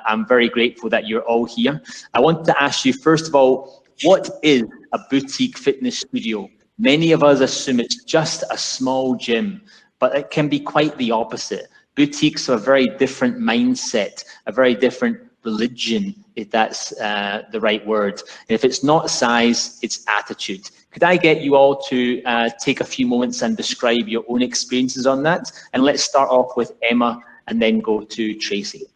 I'm very grateful that you're all here. I want to ask you, first of all, what is a boutique fitness studio? Many of us assume it's just a small gym, but it can be quite the opposite. Boutiques are a very different mindset, a very different religion, if that's the right word. And if it's not size, it's attitude. Could I get you all to take a few moments and describe your own experiences on that? And let's start off with Emma and then go to Tracy.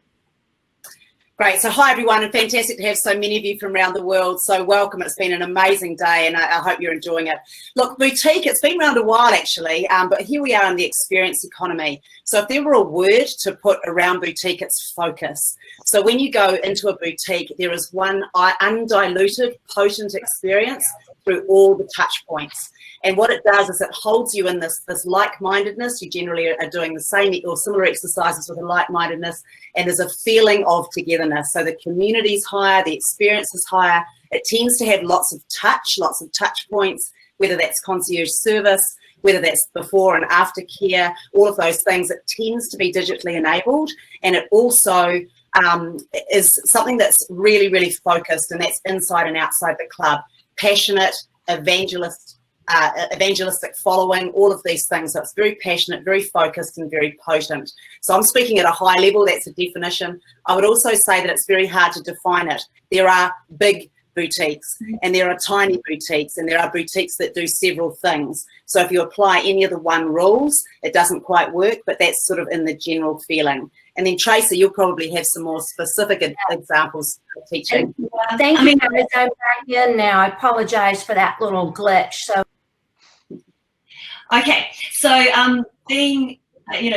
Great. So hi, everyone, and fantastic to have so many of you from around the world. So welcome. It's been an amazing day, and I hope you're enjoying it. Look, boutique, it's been around a while, actually, but here we are in the experience economy. So if there were a word to put around boutique, it's focus. So when you go into a boutique, there is one undiluted, potent experience through all the touch points. And what it does is it holds you in this like-mindedness. You generally are doing the same or similar exercises with a like-mindedness, and there's a feeling of togetherness. So the community's higher, the experience is higher. It tends to have lots of touch points, whether that's concierge service, whether that's before and after care, all of those things. It tends to be digitally enabled, and it also is something that's really, really focused, and that's inside and outside the club. Passionate, evangelistic following, all of these things. So it's very passionate, very focused, and very potent. So I'm speaking at a high level, that's a definition. I would also say that it's very hard to define it. There are big boutiques, and there are tiny boutiques, and there are boutiques that do several things. So if you apply any of the one rules, it doesn't quite work, but that's sort of in the general feeling. And then Tracy, you'll probably have some more specific examples of teaching. Thank you, guys. I'm back in now. I apologize for that little glitch. So, okay, so being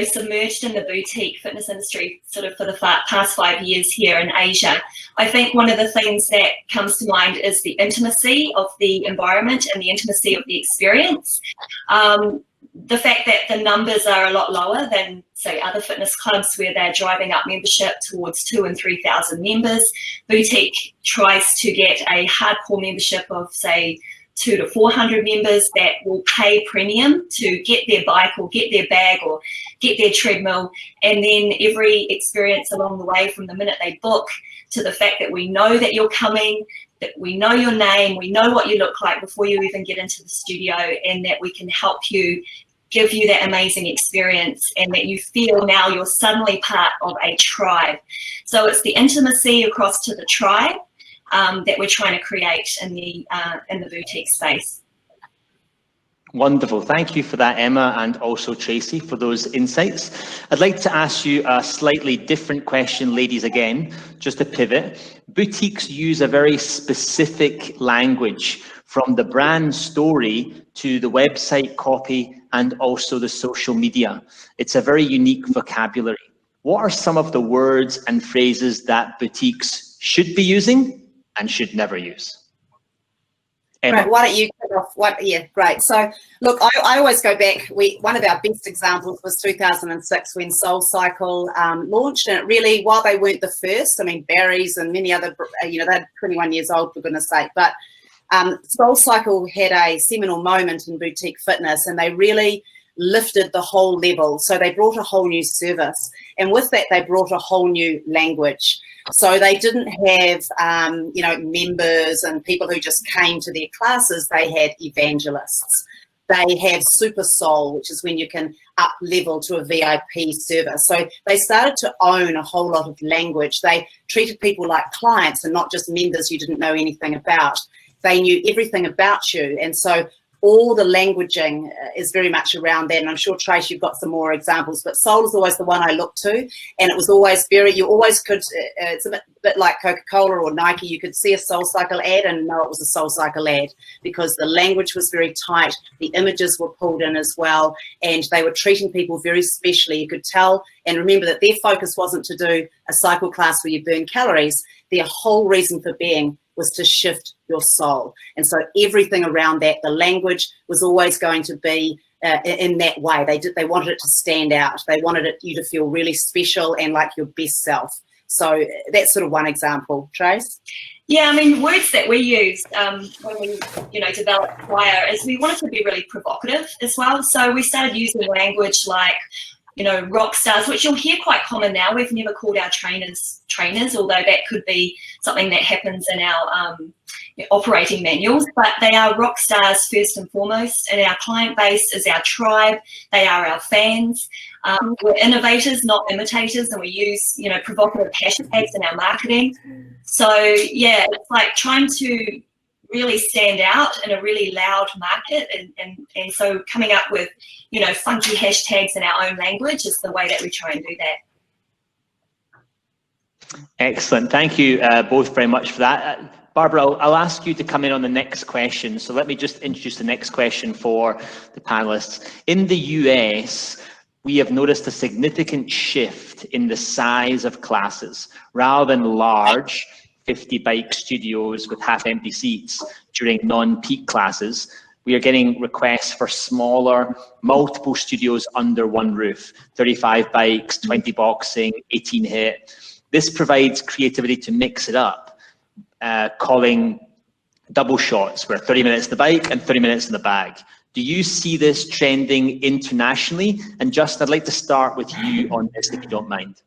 submerged in the boutique fitness industry sort of for the past 5 years here in Asia, I think one of the things that comes to mind is the intimacy of the environment and the intimacy of the experience. The fact that the numbers are a lot lower than, say, other fitness clubs where they're driving up membership towards 2,000 and 3,000 members. Boutique tries to get a hardcore membership of, say, 200 to 400 members that will pay premium to get their bike or get their bag or get their treadmill, and then every experience along the way, from the minute they book to the fact that we know that you're coming, that we know your name, we know what you look like before you even get into the studio, and that we can help you, give you that amazing experience, and that you feel now you're suddenly part of a tribe. So it's the intimacy across to the tribe that we're trying to create in the boutique space. Wonderful. Thank you for that, Emma, and also Tracy, for those insights. I'd like to ask you a slightly different question, ladies, again, just to pivot. Boutiques use a very specific language, from the brand story to the website copy and also the social media. It's a very unique vocabulary. What are some of the words and phrases that boutiques should be using and should never use? Right, why don't you kick off? Yeah, great. So look, I always go back. One of our best examples was 2006 when SoulCycle launched, and it really, while they weren't the first, I mean, Barry's and many other, they're 21 years old, for goodness sake, but SoulCycle had a seminal moment in boutique fitness, and they really lifted the whole level. So they brought a whole new service, and with that they brought a whole new language. So they didn't have members and people who just came to their classes. They had evangelists. They have Super Soul, which is when you can up level to a VIP service. So they started to own a whole lot of language. They treated people like clients and not just members you didn't know anything about. They knew everything about you, and so all the languaging is very much around that. And I'm sure, Trace, you've got some more examples, but Soul is always the one I look to. And it was always you always could, it's a bit like Coca-Cola or Nike, you could see a SoulCycle ad and know it was a SoulCycle ad, because the language was very tight, the images were pulled in as well, and they were treating people very specially. You could tell, and remember that their focus wasn't to do a cycle class where you burn calories. Their whole reason for being was to shift your soul. And so everything around that, the language was always going to be in that way. They wanted it to stand out. They wanted you to feel really special and like your best self. So that's sort of one example. Trace? Yeah, I mean, words that we used when we, developed Choir is we wanted to be really provocative as well. So we started using language like rock stars, which you'll hear quite common now. We've never called our trainers, although that could be something that happens in our operating manuals, but they are rock stars first and foremost, and our client base is our tribe. They are our fans. We're innovators, not imitators, and we use, provocative hashtags in our marketing. So yeah, it's like trying to really stand out in a really loud market, and so coming up with, funky hashtags in our own language is the way that we try and do that. Excellent. Thank you both very much for that. Barbara, I'll ask you to come in on the next question. So let me just introduce the next question for the panelists. In the US, we have noticed a significant shift in the size of classes. Rather than large 50 bike studios with half empty seats during non-peak classes, we are getting requests for smaller, multiple studios under one roof, 35 bikes, 20 boxing, 18 hit. This provides creativity to mix it up, calling double shots where 30 minutes in the bike and 30 minutes in the bag. Do you see this trending internationally? And Justin, I'd like to start with you on this, if you don't mind.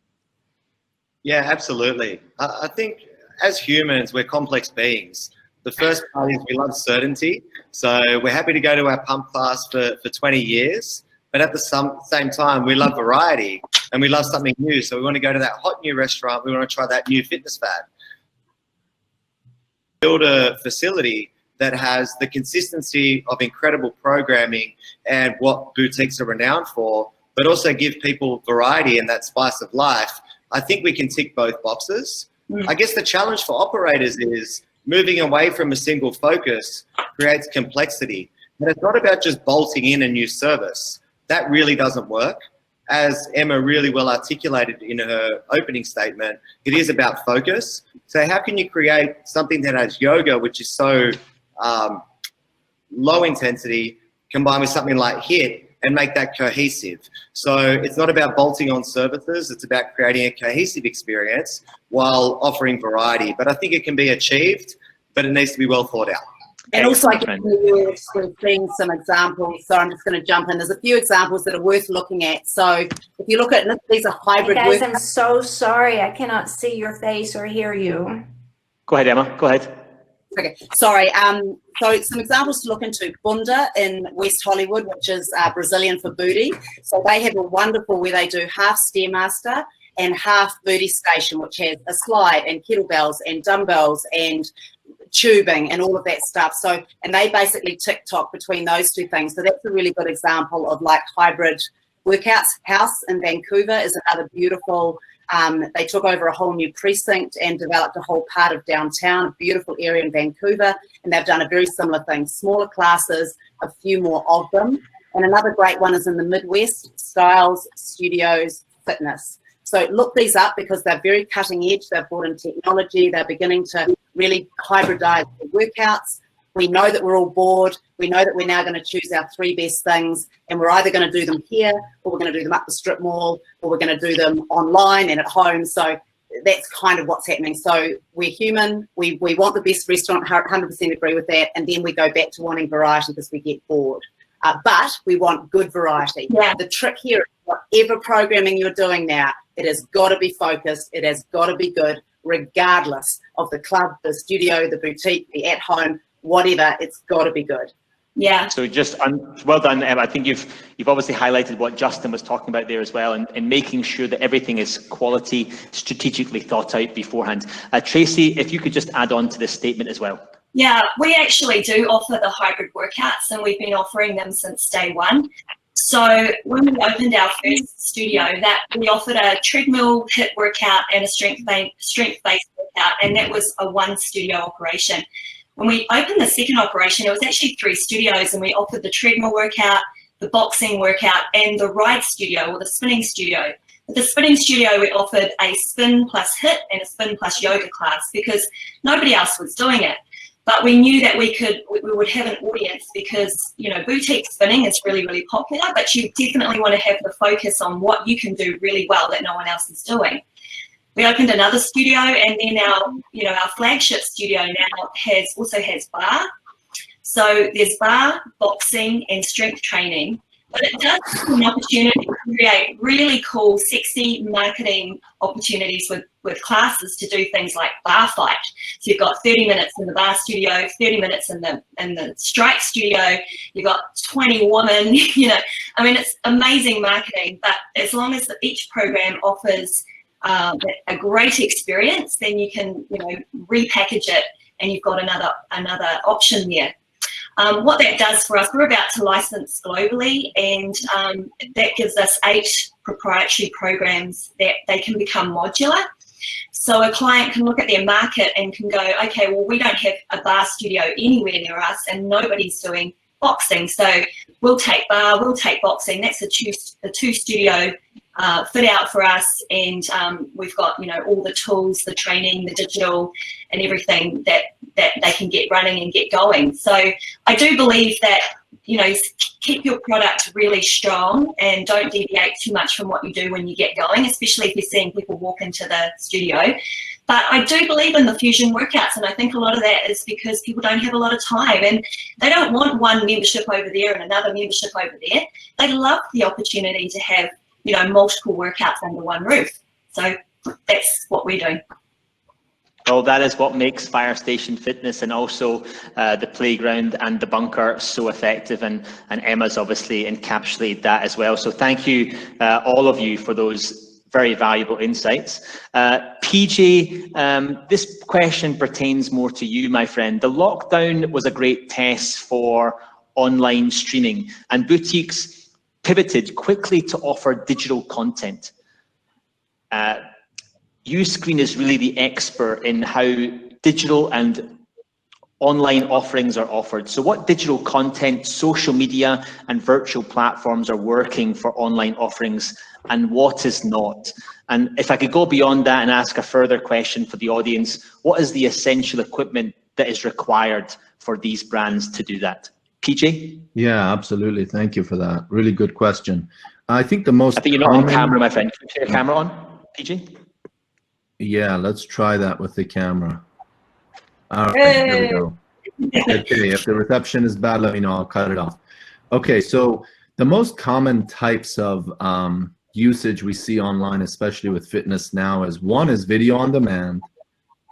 Yeah, absolutely. I think as humans, we're complex beings. The first part is we love certainty. So we're happy to go to our pump class for 20 years, but at the same time, we love variety and we love something new. So we want to go to that hot new restaurant. We want to try that new fitness fad. Build a facility that has the consistency of incredible programming and what boutiques are renowned for, but also give people variety and that spice of life. I think we can tick both boxes. I guess the challenge for operators is moving away from a single focus creates complexity. And it's not about just bolting in a new service. That really doesn't work. As Emma really well articulated in her opening statement, it is about focus. So how can you create something that has yoga, which is so low intensity, combined with something like HIIT, and make that cohesive? So it's not about bolting on services, it's about creating a cohesive experience while offering variety. But I think it can be achieved, but it needs to be well thought out. And also, I guess we're seeing some examples, so I'm just going to jump in. There's a few examples that are worth looking at. So if you look at, these are hybrid Guys, I'm so sorry. I cannot see your face or hear you. Go ahead, Emma. Go ahead. Okay, sorry. So some examples to look into. Bunda in West Hollywood, which is Brazilian for booty. So they have a wonderful where they do half Stairmaster and half booty station, which has a slide and kettlebells and dumbbells and tubing and all of that stuff. So, and they basically TikTok between those two things. So that's a really good example of like hybrid workouts. House in Vancouver is another beautiful, they took over a whole new precinct and developed a whole part of downtown, a beautiful area in Vancouver, and they've done a very similar thing. Smaller classes, a few more of them. And another great one is in the Midwest, Styles Studios Fitness. So look these up because they're very cutting edge. They've brought in technology. They're beginning to really hybridize the workouts. We know that we're all bored. We know that we're now going to choose our 3 best things, and we're either going to do them here, or we're going to do them up the strip mall, or we're going to do them online and at home. So that's kind of what's happening. So we're human. We want the best restaurant, 100% agree with that. And then we go back to wanting variety because we get bored. But we want good variety. Yeah. The trick here is whatever programming you're doing now, it has got to be focused. It has got to be good, regardless of the club, the studio, the boutique, the at-home, whatever. It's got to be good. Yeah. So just well done, Emma. I think you've obviously highlighted what Justin was talking about there as well, and making sure that everything is quality, strategically thought out beforehand. Tracy, if you could just add on to this statement as well. Yeah, we actually do offer the hybrid workouts, and we've been offering them since day one. So when we opened our first studio, that we offered a treadmill HIIT workout and a strength-based workout, and that was a 1 studio operation. When we opened the second operation, it was actually 3 studios, and we offered the treadmill workout, the boxing workout, and the ride studio or the spinning studio. At the spinning studio, we offered a spin plus HIIT and a spin plus yoga class because nobody else was doing it. But we knew that we would have an audience because, you know, boutique spinning is really, really popular, but you definitely want to have the focus on what you can do really well that no one else is doing. We opened another studio, and then our flagship studio now also has bar. So there's bar, boxing, and strength training. but it does give an opportunity to create really cool, sexy marketing opportunities with classes to do things like bar fight. So you've got 30 minutes in the bar studio, 30 minutes in the strike studio, you've got 20 women, you know. I mean, it's amazing marketing, but as long as each program offers a great experience, then you can, you know, repackage it and you've got another option there. What that does for us, we're about to license globally, and that gives us 8 proprietary programs that they can become modular. So a client can look at their market and can go, okay, well, we don't have a bar studio anywhere near us and nobody's doing boxing. So we'll take bar, we'll take boxing. That's a two studio fit out for us, and we've got, you know, all the tools, the training, the digital, and everything that they can get running and get going. So I do believe that, you know, keep your product really strong and don't deviate too much from what you do when you get going, especially if you're seeing people walk into the studio. But I do believe in the fusion workouts, and I think a lot of that is because people don't have a lot of time and they don't want one membership over there and another membership over there. They love the opportunity to have, you know, multiple workouts under one roof. So that's what we're doing. Well, that is what makes Fire Station Fitness and also the playground and the bunker so effective, and Emma's obviously encapsulated that as well. So thank you, all of you, for those very valuable insights. PJ, this question pertains more to you, my friend. The lockdown was a great test for online streaming, and boutiques pivoted quickly to offer digital content. Uscreen is really the expert in how digital and online offerings are offered. So what digital content, social media, and virtual platforms are working for online offerings, and what is not? And if I could go beyond that and ask a further question for the audience, what is the essential equipment that is required for these brands to do that? PJ? Yeah, absolutely. Thank you for that. Really good question. I think the most I think you're not on camera, my friend. Can you turn your camera on, PJ? Yeah, let's try that with the camera. All right, there we go. Okay, if the reception is bad, let me know, I'll cut it off. Okay, so the most common types of usage we see online, especially with fitness now, is one is video on demand,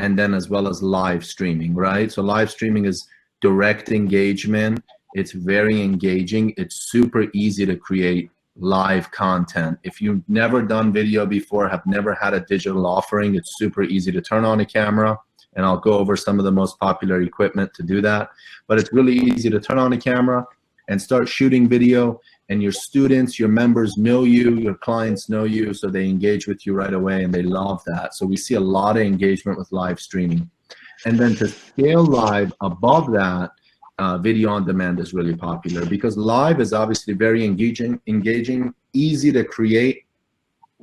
and then as well as live streaming, right? So live streaming is direct engagement. It's very engaging. It's super easy to create live content. If you've never done video before, have never had a digital offering, it's super easy to turn on a camera, and I'll go over some of the most popular equipment to do that. But it's really easy to turn on a camera and start shooting video, and your students, your members know you, your clients know you, so they engage with you right away, and they love that. So we see a lot of engagement with live streaming. And then to scale live above that, video on demand is really popular, because live is obviously very engaging, easy to create,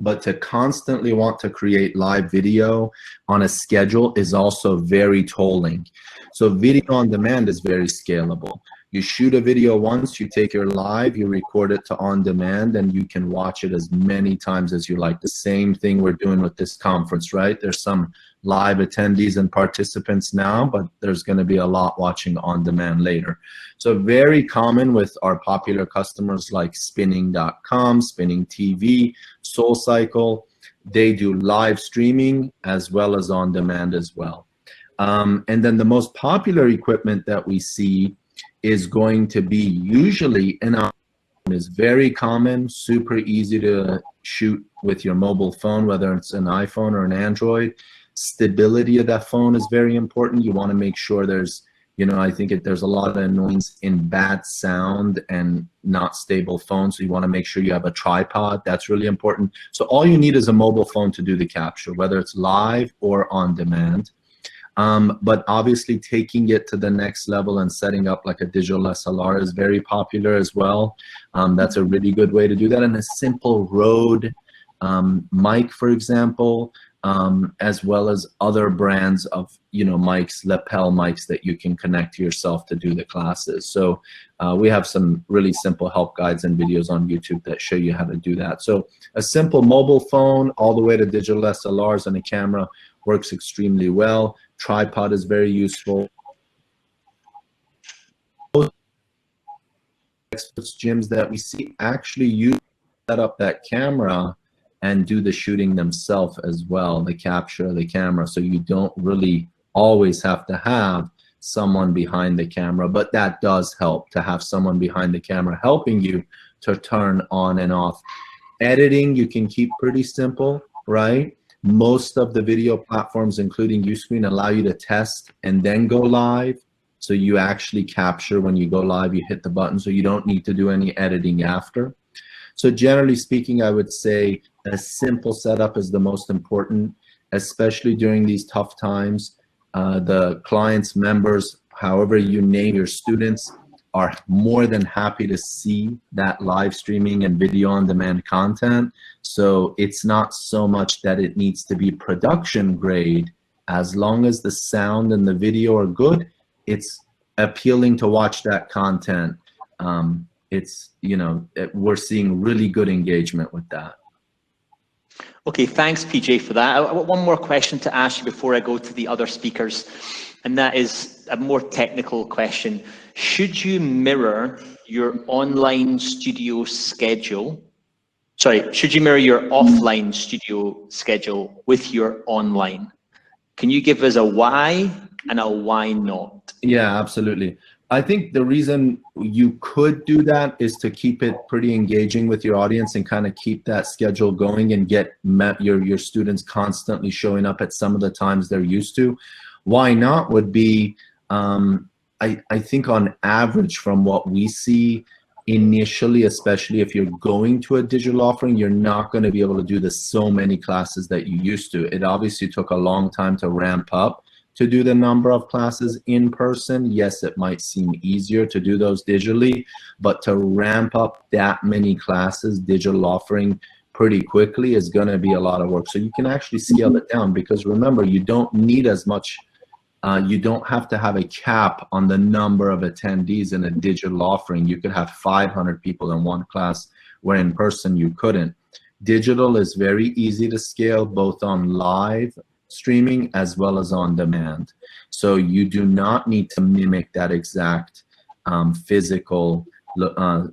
but to constantly want to create live video on a schedule is also very tolling. So video on demand is very scalable. You shoot a video once, you take your live, you record it to on demand, and you can watch it as many times as you like. The same thing we're doing with this conference, right? There's some live attendees and participants now, but there's going to be a lot watching on demand later. So very common with our popular customers like spinning.com, Spinning TV, SoulCycle. They do live streaming as well as on demand as well. And then the most popular equipment that we see is going to be usually is very common, super easy to shoot with your mobile phone, whether it's an iPhone or an Android. Stability of that phone is very important. You want to make sure there's, you know, I think there's a lot of annoyance in bad sound and not stable phones. So you want to make sure you have a tripod. That's really important. So all you need is a mobile phone to do the capture, whether it's live or on demand. But obviously taking it to the next level and setting up like a digital SLR is very popular as well. That's a really good way to do that. And a simple Rode mic, for example, as well as other brands of, you know, mics, lapel mics that you can connect to yourself to do the classes. So we have some really simple help guides and videos on YouTube that show you how to do that. So a simple mobile phone all the way to digital SLRs and a camera works extremely well. Tripod is very useful. experts gyms that we see actually use set up that camera and do the shooting themselves as well, the capture of the camera. So you don't really always have to have someone behind the camera, but that does help to have someone behind the camera helping you to turn on and off. Editing, you can keep pretty simple, right? Most of the video platforms, including Uscreen, allow you to test and then go live. So you actually capture when you go live, you hit the button, so you don't need to do any editing after. So generally speaking, I would say a simple setup is the most important, especially during these tough times. The clients, members, however you name your students, are more than happy to see that live streaming and video on demand content. So it's not so much that it needs to be production grade. As long as the sound and the video are good, it's appealing to watch that content. It's, you know, we're seeing really good engagement with that. Okay, thanks, PJ, for that. One more question to ask you before I go to the other speakers, and that is a more technical question. Should you mirror your online studio schedule? Sorry, should you mirror your offline studio schedule with your online? Can you give us a why and a why not? Yeah, absolutely. I think the reason you could do that is to keep it pretty engaging with your audience and kind of keep that schedule going and get your students constantly showing up at some of the times they're used to. Why not would be, I think on average from what we see initially, especially if you're going to a digital offering, you're not going to be able to do so many classes that you used to. It obviously took a long time to ramp up to do the number of classes in person. Yes, it might seem easier to do those digitally, but to ramp up that many classes, digital offering pretty quickly is going to be a lot of work. So you can actually scale it down, because remember, you don't need as much, you don't have to have a cap on the number of attendees in a digital offering. You could have 500 people in one class, where in person you couldn't. Digital is very easy to scale, both on live streaming as well as on demand. So you do not need to mimic that exact physical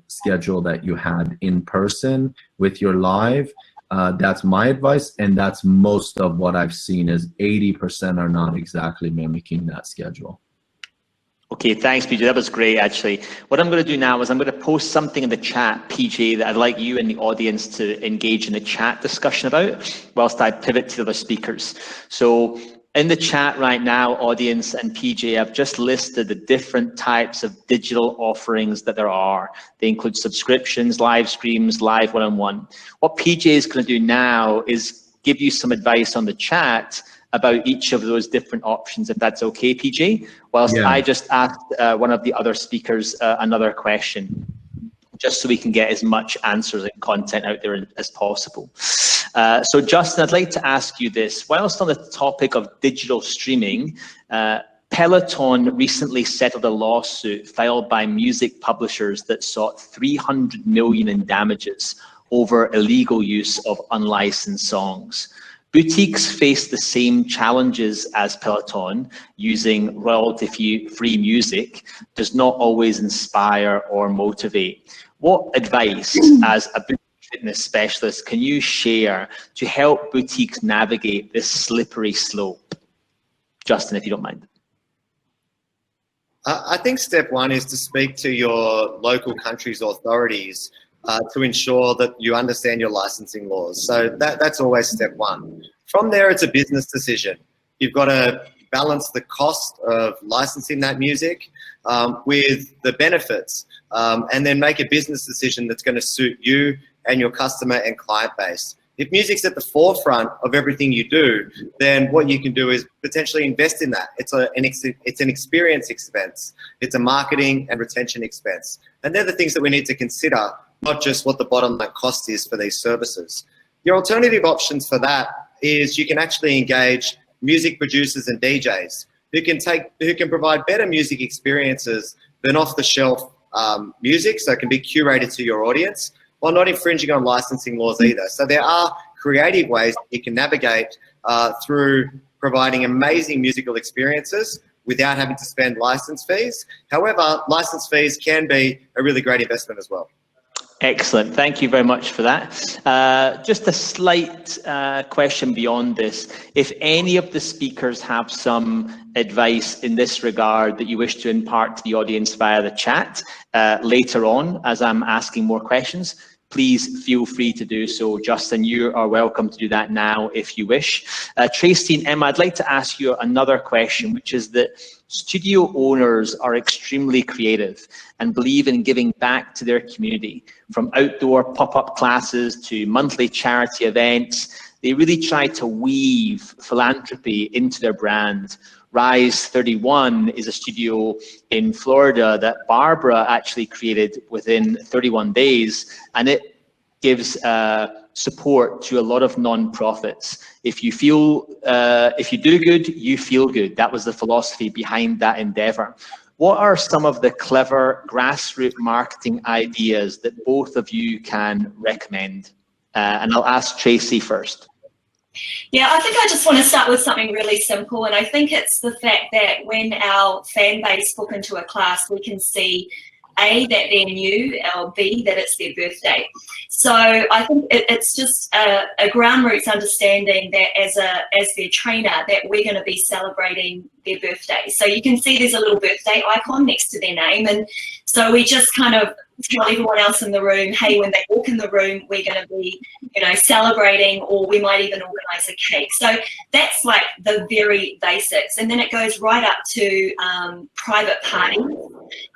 schedule that you had in person with your live. That's my advice, and that's most of what I've seen is 80% are not exactly mimicking that schedule. Okay, thanks, PJ. That was great, actually. What I'm going to do now is I'm going to post something in the chat, PJ, that I'd like you and the audience to engage in a chat discussion about, whilst I pivot to the other speakers. So in the chat right now, audience and PJ, I've just listed the different types of digital offerings that there are. They include subscriptions, live streams, live one-on-one. What PJ is going to do now is give you some advice on the chat about each of those different options, if that's okay, PJ, whilst I just asked one of the other speakers another question, just so we can get as much answers and content out there as possible. So Justin, I'd like to ask you this. Whilst on the topic of digital streaming, Peloton recently settled a lawsuit filed by music publishers that sought $300 million in damages over illegal use of unlicensed songs. Boutiques face the same challenges as Peloton. Using royalty-free music does not always inspire or motivate. What advice, as a boutique fitness specialist, can you share to help boutiques navigate this slippery slope? Justin, if you don't mind. I think step one is to speak to your local country's authorities to ensure that you understand your licensing laws. So that's always step one. From there, it's a business decision. You've got to balance the cost of licensing that music with the benefits, and then make a business decision that's going to suit you and your customer and client base. If music's at the forefront of everything you do, then what you can do is potentially invest in that. It's an experience expense. It's a marketing and retention expense. And they're the things that we need to consider, not just what the bottom line cost is for these services. Your alternative options for that is you can actually engage music producers and DJs who can provide better music experiences than off-the-shelf music, so it can be curated to your audience, while not infringing on licensing laws either. So there are creative ways that you can navigate through providing amazing musical experiences without having to spend license fees. However, license fees can be a really great investment as well. Excellent. Thank you very much for that. Just a slight question beyond this. If any of the speakers have some advice in this regard that you wish to impart to the audience via the chat later on, as I'm asking more questions, please feel free to do so. Justin, you are welcome to do that now if you wish. Tracy and Emma, I'd like to ask you another question, which is that studio owners are extremely creative and believe in giving back to their community. From outdoor pop-up classes to monthly charity events, they really try to weave philanthropy into their brand. Rise 31 is a studio in Florida that Barbara actually created within 31 days, and it gives support to a lot of non-profits. If you do good, you feel good. That was the philosophy behind that endeavor. What are some of the clever grassroots marketing ideas that both of you can recommend? And I'll ask Tracy first. Yeah, I think I just want to start with something really simple, and I think it's the fact that when our fan base book into a class, we can see A, that they're new, or B, that it's their birthday. So I think it's just a ground roots understanding that as their trainer, that we're going to be celebrating their birthday. So you can see there's a little birthday icon next to their name, and so we just kind of tell everyone else in the room, hey, when they walk in the room, we're going to be, celebrating, or we might even organize a cake. So that's like the very basics. And then it goes right up to private parties.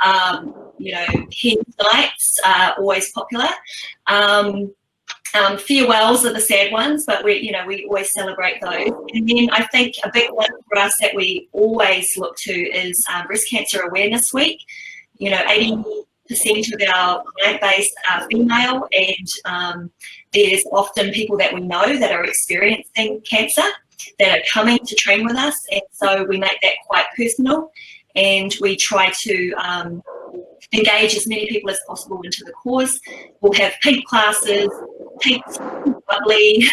Hen nights are always popular. Farewells are the sad ones, but we always celebrate those. And then I think a big one for us that we always look to is Breast Cancer Awareness Week. 80% of our client base are female, and there's often people that we know that are experiencing cancer that are coming to train with us, and so we make that quite personal, and we try to engage as many people as possible into the cause. We'll have pink classes, pink bubbly,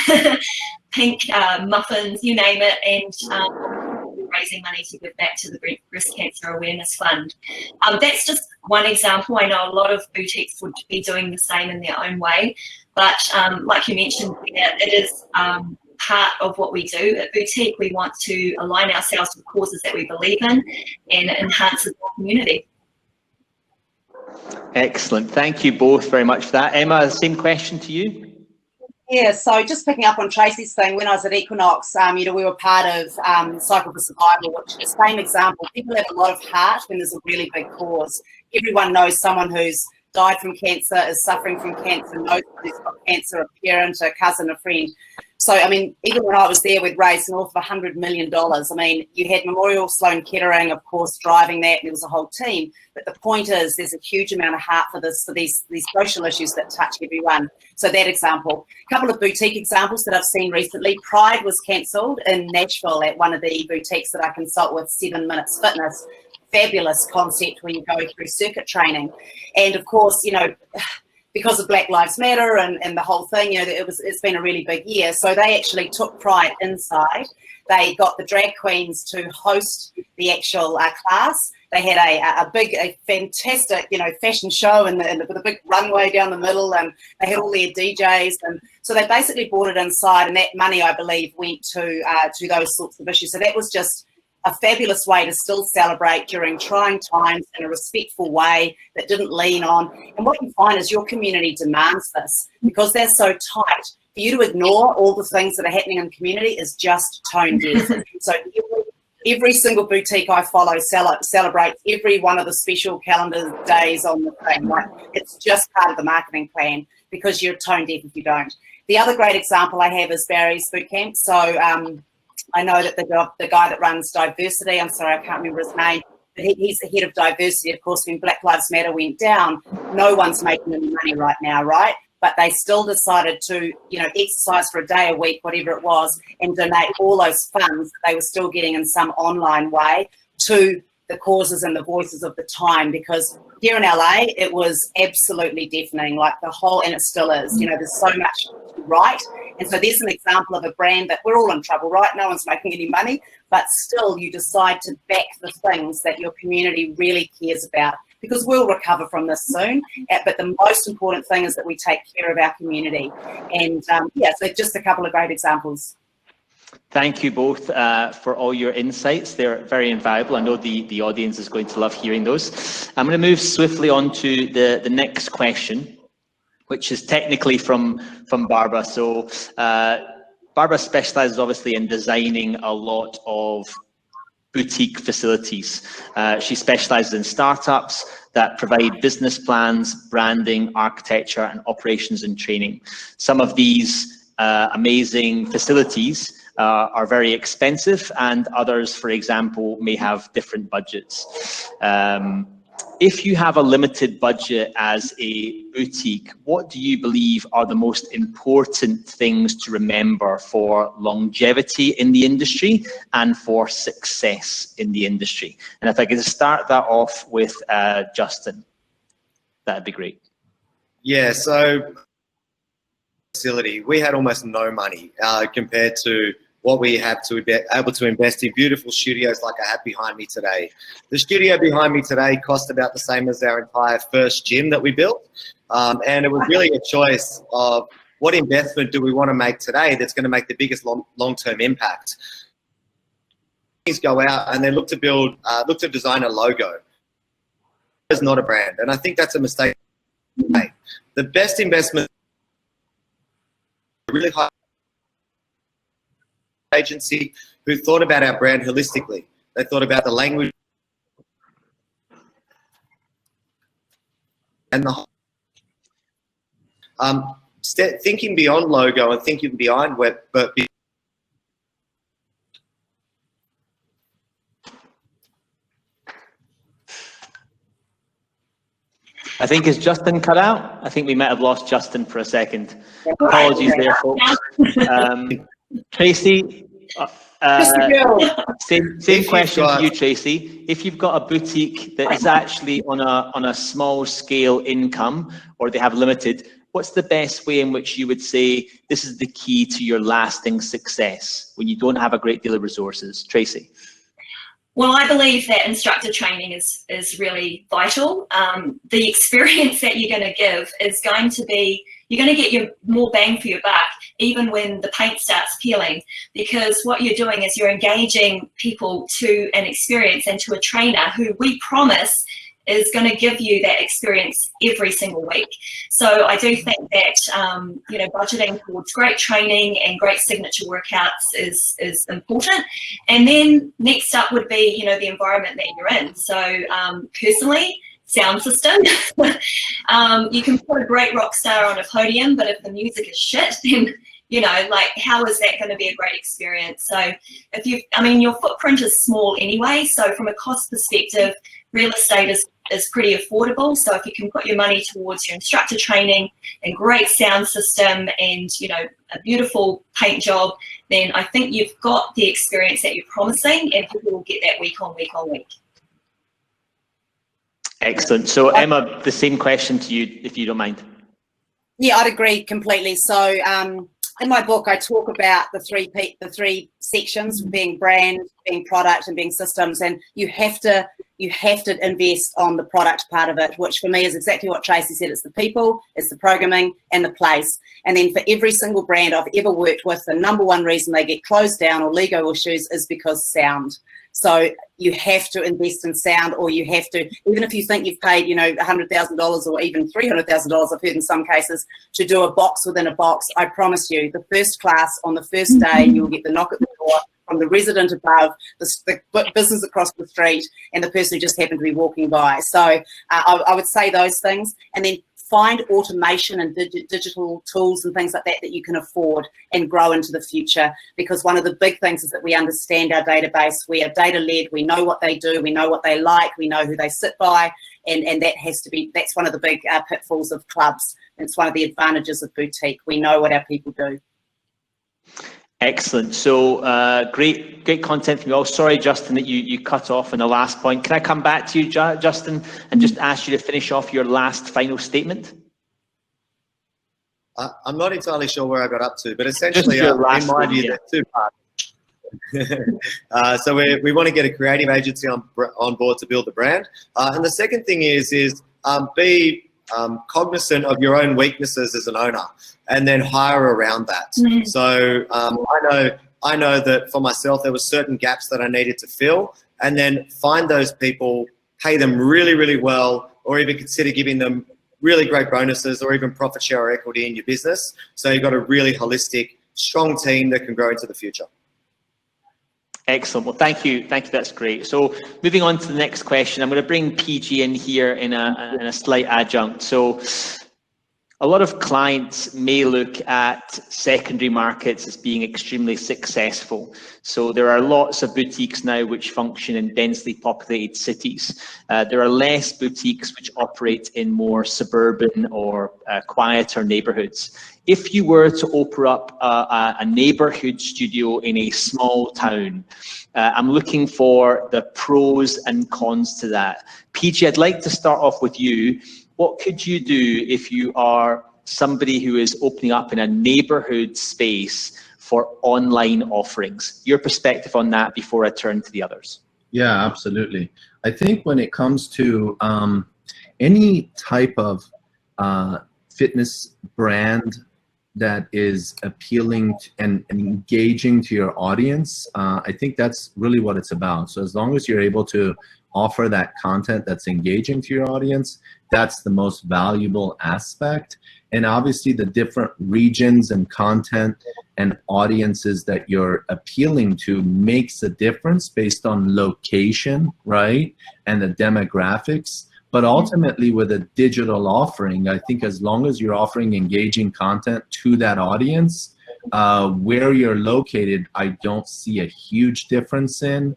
pink muffins, you name it, and raising money to give back to the Breast Cancer Awareness Fund. That's just one example. I know a lot of boutiques would be doing the same in their own way, but like you mentioned, it is part of what we do at Boutique. We want to align ourselves with causes that we believe in and enhance the community. Excellent. Thank you both very much for that. Emma, same question to you. Yeah, so just picking up on Tracy's thing, when I was at Equinox, we were part of Cycle for Survival, which is the same example. People have a lot of heart when there's a really big cause. Everyone knows someone who's died from cancer, is suffering from cancer, knows who's got cancer, a parent, a cousin, a friend. So, even when I was there, we'd raised north of $100 million. You had Memorial Sloan Kettering, of course, driving that, and there was a whole team. But the point is, there's a huge amount of heart for these social issues that touch everyone. So that example. A couple of boutique examples that I've seen recently. Pride was cancelled in Nashville at one of the boutiques that I consult with, 7 Minutes Fitness. Fabulous concept where you go through circuit training. And of course, because of Black Lives Matter and the whole thing, it's been a really big year. So they actually took Pride inside. They got the drag queens to host the actual class. They had a fantastic, fashion show with a big runway down the middle, and they had all their DJs. And so they basically brought it inside, and that money, I believe, went to those sorts of issues. So that was just a fabulous way to still celebrate during trying times in a respectful way that didn't lean on. And what you find is your community demands this because they're so tight. For you to ignore all the things that are happening in the community is just tone deaf. So every single boutique I follow celebrates every one of the special calendar days on the thing. Like, it's just part of the marketing plan because you're tone deaf if you don't. The other great example I have is Barry's Bootcamp. So I know that the guy that runs diversity, I'm sorry, I can't remember his name, but he's the head of diversity. Of course, when Black Lives Matter went down, no one's making any money right now, right? But they still decided to, exercise for a day a week, whatever it was, and donate all those funds that they were still getting in some online way to the causes and the voices of the time, because here in LA, it was absolutely deafening, like the whole, and it still is, there's so much to write And so there's an example of a brand that we're all in trouble, right? No one's making any money, but still you decide to back the things that your community really cares about, because we'll recover from this soon. But the most important thing is that we take care of our community. And yeah, so just a couple of great examples. Thank you both for all your insights. They're very invaluable. I know the audience is going to love hearing those. I'm going to move swiftly on to the next question, which is technically from Barbara. So Barbara specializes obviously in designing a lot of boutique facilities. She specializes in startups that provide business plans, branding, architecture, and operations and training. Some of these amazing facilities are very expensive, and others, for example, may have different budgets. If you have a limited budget as a boutique, what do you believe are the most important things to remember for longevity in the industry and for success in the industry? And if I could start that off with Justin, that'd be great. Yeah, so facility, we had almost no money compared to what we have to be able to invest in beautiful studios like I have behind me today. The studio behind me today cost about the same as our entire first gym that we built. And it was really a choice of what investment do we want to make today that's going to make the biggest long-term impact. Things go out and they look to design a logo. It's not a brand. And I think that's a mistake. The best investment, really high agency who thought about our brand holistically. They thought about the language and the thinking beyond logo and thinking beyond web, but I think, is Justin cut out? I think we might have lost Justin for a second. Apologies there, folks. Tracy, same question for you, Tracy. If you've got a boutique that is actually on a small scale income, or they have limited, what's the best way in which you would say this is the key to your lasting success when you don't have a great deal of resources? Tracy. Well, I believe that instructor training is really vital. The experience that you're going to give is going to be, you're going to get your more bang for your buck, even when the paint starts peeling, because what you're doing is you're engaging people to an experience and to a trainer who we promise is going to give you that experience every single week. So I do think that you know, budgeting towards great training and great signature workouts is important. And then next up would be, you know, the environment that you're in. So personally, sound system. You can put a great rock star on a podium, but if the music is shit, then, you know, like, how is that going to be a great experience? So if you, I mean, your footprint is small anyway. So from a cost perspective, real estate is pretty affordable. So if you can put your money towards your instructor training and great sound system and, you know, a beautiful paint job, then I think you've got the experience that you're promising, and people will get that week on week on week. Excellent. So Emma, the same question to you, if you don't mind. Yeah, I'd agree completely. So in my book, I talk about the three sections, being brand, being product, and being systems. And you have to invest on the product part of it, which for me is exactly what Tracy said. It's the people, it's the programming, and the place. And then for every single brand I've ever worked with, the number one reason they get closed down or legal issues is because sound. So you have to invest in sound, or you have to, even if you think you've paid, you know, $100,000 or even $300,000, I've heard in some cases, to do a box within a box. I promise you, the first class on the first day, you'll get the knock at the door from the resident above, the business across the street, and the person who just happened to be walking by. So I would say those things, and then find automation and digital tools and things like that that you can afford and grow into the future. Because one of the big things is that we understand our database. We are data-led. We know what they do. We know what they like. We know who they sit by. And that has to be, that's one of the big pitfalls of clubs. It's one of the advantages of boutique. We know what our people do. Excellent. So great content from you all. Sorry, Justin, that you cut off on the last point. Can I come back to you, Justin, and just ask you to finish off your last final statement? I'm not entirely sure where I got up to, but essentially, Just your in last my one, view, yeah. there's two parts. So we want to get a creative agency on board to build the brand. And the second thing is be cognizant of your own weaknesses as an owner, and then hire around that. Mm-hmm. So I know that for myself, there were certain gaps that I needed to fill, and then find those people, pay them really, really well, or even consider giving them really great bonuses or even profit share or equity in your business. So you've got a really holistic, strong team that can grow into the future. Excellent. Well, thank you. Thank you. That's great. So moving on to the next question, I'm going to bring PG in here in a slight adjunct. So a lot of clients may look at secondary markets as being extremely successful. So there are lots of boutiques now which function in densely populated cities. There are less boutiques which operate in more suburban or quieter neighborhoods. If you were to open up a neighborhood studio in a small town, I'm looking for the pros and cons to that. PG, I'd like to start off with you. What could you do if you are somebody who is opening up in a neighborhood space for online offerings? Your perspective on that before I turn to the others. Yeah, absolutely. I think when it comes to any type of fitness brand that is appealing and engaging to your audience, I think that's really what it's about. So as long as you're able to offer that content that's engaging to your audience, that's the most valuable aspect. And obviously the different regions and content and audiences that you're appealing to makes a difference based on location, right? And the demographics. But ultimately with a digital offering, I think as long as you're offering engaging content to that audience, where you're located, I don't see a huge difference in,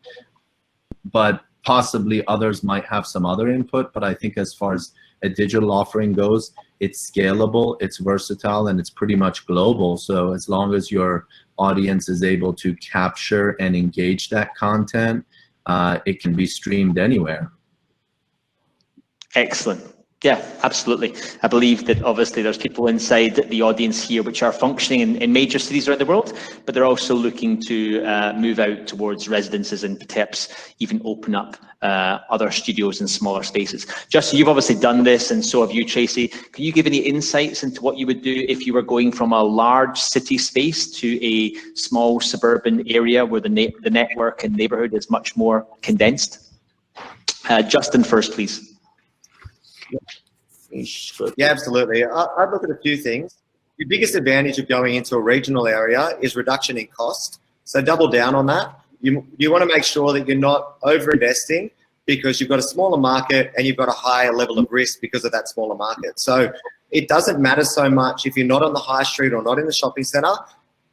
but possibly others might have some other input. But I think as far as a digital offering goes, it's scalable, it's versatile, and it's pretty much global. So as long as your audience is able to capture and engage that content, it can be streamed anywhere. Excellent. Yeah, absolutely. I believe that obviously there's people inside the audience here which are functioning in major cities around the world, but they're also looking to move out towards residences and perhaps even open up other studios in smaller spaces. Justin, you've obviously done this, and so have you, Tracy. Can you give any insights into what you would do if you were going from a large city space to a small suburban area where the network and neighborhood is much more condensed? Justin first, please. Yeah, absolutely. I'd look at a few things. Your biggest advantage of going into a regional area is reduction in cost. So double down on that. You want to make sure that you're not over-investing because you've got a smaller market and you've got a higher level of risk because of that smaller market. So it doesn't matter so much if you're not on the high street or not in the shopping center.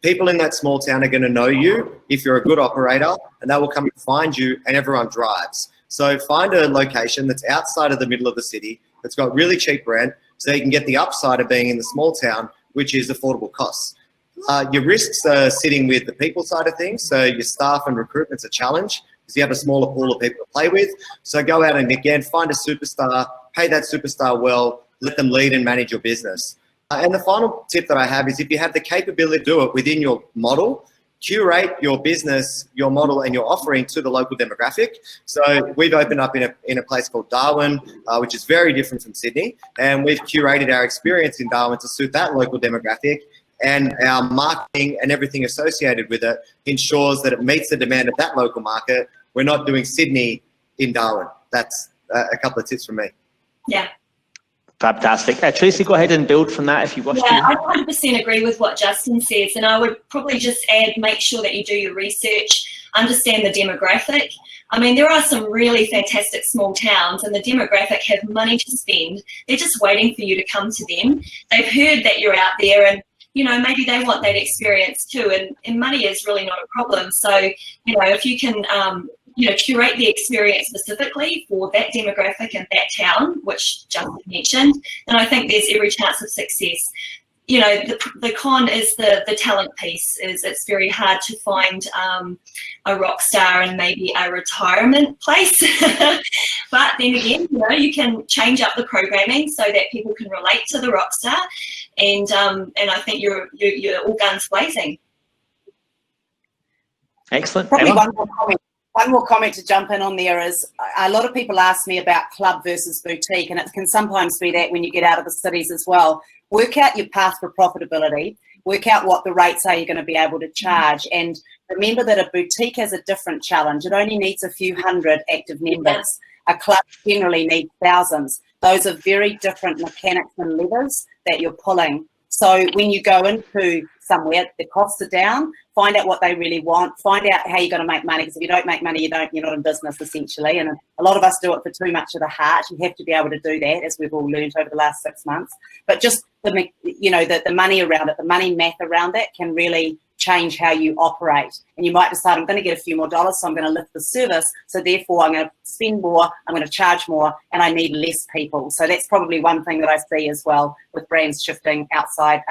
People in that small town are going to know you if you're a good operator, and they will come and find you, and everyone drives. So find a location that's outside of the middle of the city, that's got really cheap rent, so you can get the upside of being in the small town, which is affordable costs. Your risks are sitting with the people side of things, so your staff and recruitment's a challenge because you have a smaller pool of people to play with. So go out and again, find a superstar, pay that superstar well, let them lead and manage your business. And the final tip that I have is if you have the capability to do it within your model, curate your business, your model, and your offering to the local demographic. So we've opened up in a place called Darwin, which is very different from Sydney, and we've curated our experience in Darwin to suit that local demographic, and our marketing and everything associated with it ensures that it meets the demand of that local market. We're not doing Sydney in Darwin. That's a couple of tips from me. Yeah. Fantastic. Tracy, go ahead and build from that if you wish to. Yeah, I 100% agree with what Justin says, and I would probably just add, make sure that you do your research, understand the demographic. I mean, there are some really fantastic small towns, and the demographic have money to spend. They're just waiting for you to come to them. They've heard that you're out there, and you know, maybe they want that experience too, and money is really not a problem. So, you know, if you can curate the experience specifically for that demographic and that town, which Justin mentioned, then I think there's every chance of success. You know, the con is the talent piece. Is it's very hard to find a rock star in maybe a retirement place. But then again, you know, you can change up the programming so that people can relate to the rock star, and I think you're all guns blazing. Excellent. Probably Emma? one more comment to jump in on there is a lot of people ask me about club versus boutique, and it can sometimes be that when you get out of the cities as well. Work out your path for profitability, work out what the rates are you're going to be able to charge, and remember that a boutique has a different challenge. It only needs a few hundred active members. A club generally needs thousands. Those are very different mechanics and levers that you're pulling. So when you go into somewhere, the costs are down, find out what they really want, find out how you're going to make money, because if you don't make money, you're not in business, essentially. And a lot of us do it for too much of the heart. You have to be able to do that, as we've all learned over the last 6 months. But just the money around it, the money math around that can really change how you operate. And you might decide, I'm going to get a few more dollars, so I'm going to lift the service, so therefore I'm going to spend more, I'm going to charge more, and I need less people. So that's probably one thing that I see as well with brands shifting outside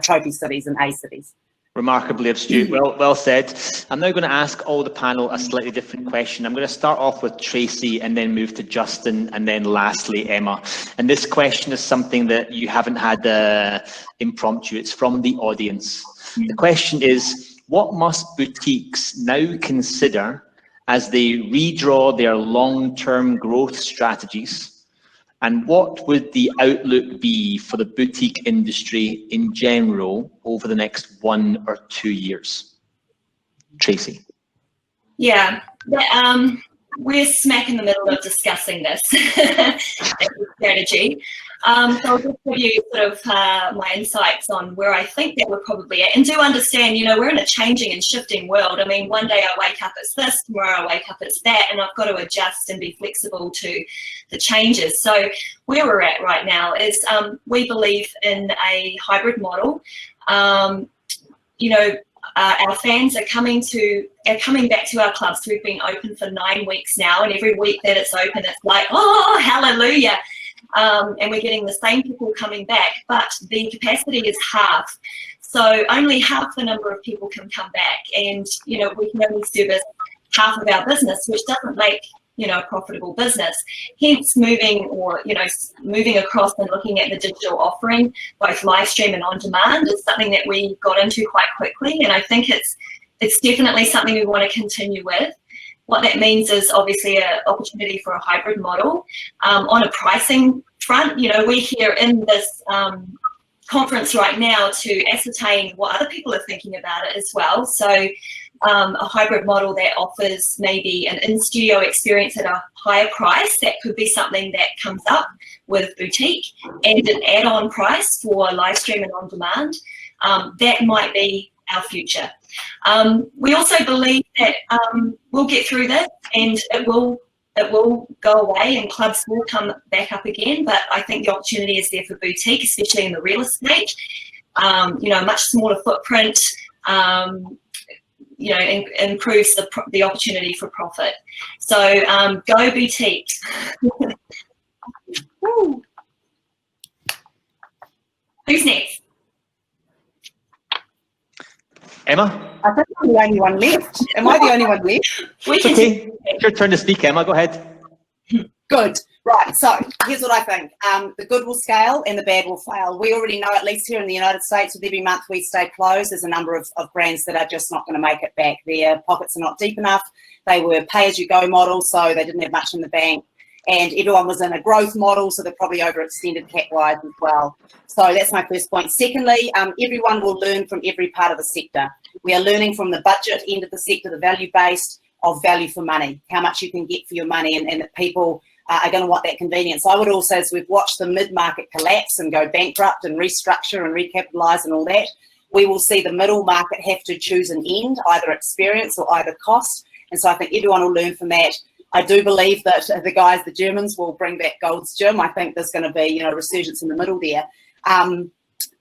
trophy cities and A cities. Remarkably astute. Well said. I'm now going to ask all the panel a slightly different question. I'm going to start off with Tracy and then move to Justin and then lastly Emma. And this question is something that you haven't had impromptu. It's from the audience. The question is, what must boutiques now consider as they redraw their long-term growth strategies? And what would the outlook be for the boutique industry in general over the next 1 or 2 years? Tracy. Yeah, we're smack in the middle of discussing this strategy. So I'll just give you sort of my insights on where I think that we're probably at. And do understand, we're in a changing and shifting world. I mean, one day I wake up it's this, tomorrow I wake up it's that, and I've got to adjust and be flexible to the changes. So where we're at right now is we believe in a hybrid model. Our fans are coming back to our clubs. We've been open for 9 weeks now, and every week that it's open, it's like, oh, hallelujah. And we're getting the same people coming back, but the capacity is half. So only half the number of people can come back, and we can only service half of our business, which doesn't make a profitable business. Hence, moving across and looking at the digital offering, both live stream and on demand, is something that we got into quite quickly, and I think it's definitely something we want to continue with. What that means is obviously an opportunity for a hybrid model. On a pricing front, we're here in this conference right now to ascertain what other people are thinking about it as well. So a hybrid model that offers maybe an in-studio experience at a higher price, that could be something that comes up with boutique, and an add-on price for live stream and on demand. That might be our future. We also believe that we'll get through this, and it will go away and clubs will come back up again. But I think the opportunity is there for boutique, especially in the real estate. A much smaller footprint, improves the opportunity for profit. So go boutique. Who's next? Emma? I think I'm the only one left. Am I the only one left? It's okay. It's your turn to speak, Emma. Go ahead. Good. Right. So here's what I think. The good will scale and the bad will fail. We already know, at least here in the United States, with every month we stay closed, there's a number of brands that are just not going to make it back. Their pockets are not deep enough. They were pay-as-you-go models, so they didn't have much in the bank. And everyone was in a growth model, so they're probably overextended cap-wise as well. So that's my first point. Secondly, everyone will learn from every part of the sector. We are learning from the budget end of the sector, the value-based, of value for money, how much you can get for your money, and that people are going to want that convenience. I would also, as we've watched the mid-market collapse and go bankrupt and restructure and recapitalise and all that, we will see the middle market have to choose an end, either experience or either cost. And so I think everyone will learn from that. I do believe that the Germans will bring back Gold's Gym. I think there's going to be, resurgence in the middle there.